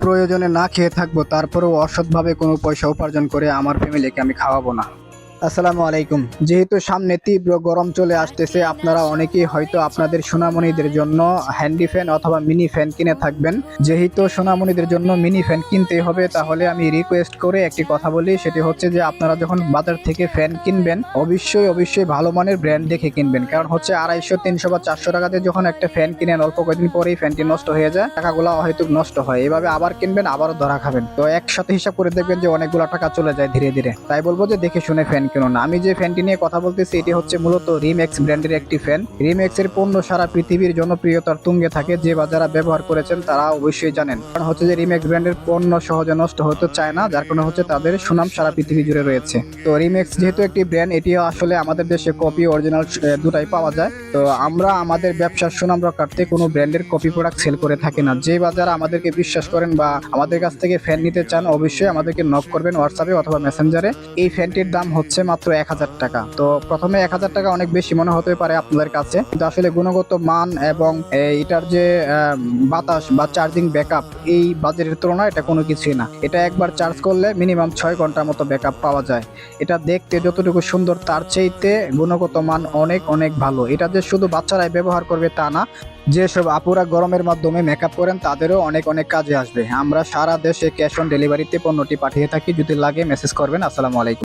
প্রয়োজনে না খেয়ে থাকবো, তারপরেও অসৎভাবে কোনো পয়সা উপার্জন করে আমার ফ্যামিলিকে আমি খাওয়াবো না। আসসালামু আলাইকুম। যেহেতু সামনে তীব্র গরম চলে আসতেছে, আপনারা অনেকেই হয়তো আপনাদের সোনামণিদের জন্য হ্যান্ডি ফ্যান অথবা মিনি ফ্যান কিনে থাকবেন। যেহেতু সোনামণিদের জন্য মিনি ফ্যান কিনতেই হবে, তাহলে আমি রিকোয়েস্ট করে একটি কথা বলি, সেটি হচ্ছে যে আপনারা যখন বাজার থেকে ফ্যান কিনবেন অবশ্যই অবশ্যই ভালো মানের ব্র্যান্ড দেখে কিনবেন। কারণ হচ্ছে 250, 300 বা 400 টাকাতে যখন একটা ফ্যান কিনেন, অল্প কয়েকদিন পরেই ফ্যানটি নষ্ট হয়ে যায়, টাকাগুলো হয়তো নষ্ট হয়, এভাবে আবার কিনবেন আবারও ধরা খাবেন। তো একসাথে হিসাব করে দেখবেন যে অনেকগুলো টাকা চলে যায় ধীরে ধীরে। তাই বলবো যে দেখে শুনে ফ্যান কিনুন। আমি যে ফ্যানটি নিয়ে কথা বলতেছি এটি হচ্ছে মূলত রিম্যাক্স ব্র্যান্ডের একটি ফ্যান। রিম্যাক্স এর পণ্য সারা পৃথিবীর জনপ্রিয়তার তুঙ্গে থাকে, যে যারা ব্যবহার করেছেন তারা অবশ্যই জানেন। কারণ হচ্ছে যে রিম্যাক্স ব্র্যান্ডের পণ্য সহজে নষ্ট হতে চায় না, যার কারণে হচ্ছে তাদের সুনাম সারা পৃথিবী জুড়ে রয়েছে। তো রিম্যাক্স যেহেতু একটি ব্র্যান্ড, এটি আসলে আমাদের দেশে কপি অরিজিনাল দুটাই পাওয়া যায়। তো আমরা আমাদের ব্যবসার সুনাম রক্ষার্থে কোনো ব্র্যান্ডের কপি প্রোডাক্ট সেল করে থাকি না। যে যারা আমাদেরকে বিশ্বাস করেন বা আমাদের কাছ থেকে ফ্যান নিতে চান, অবশ্যই আমাদেরকে নক করবেন হোয়াটসঅ্যাপে অথবা মেসেঞ্জারে। এই ফ্যানটির দাম হচ্ছে মাত্র 1000 টাকা। তো প্রথমে 1000 টাকা অনেক বেশি মনে হতে পারে আপনাদের কাছে, কিন্তু আসলে গুণগত মান এবং এটার যে বাতাস বা চার্জিং ব্যাকআপ, এই বাজেটের তুলনায় এটা কোনো কিছুই না। এটা একবার চার্জ করলে মিনিমাম 6 ঘন্টার মতো ব্যাকআপ পাওয়া যায়। এটা দেখতে যতটুকু সুন্দর, তার চাইতে গুণগত মান অনেক অনেক ভালো। এটা যে শুধু বাচ্চারাই ব্যবহার করবে তা না, যেসব আপুরা গরমের মাধ্যমে মেকআপ করেন তাদেরও অনেক অনেক কাজে আসবে। আমরা সারা দেশে ক্যাশ অন ডেলিভারিতে পণ্যটি পাঠিয়ে থাকি, যদি লাগে মেসেজ করবেন। আসসালামু আলাইকুম।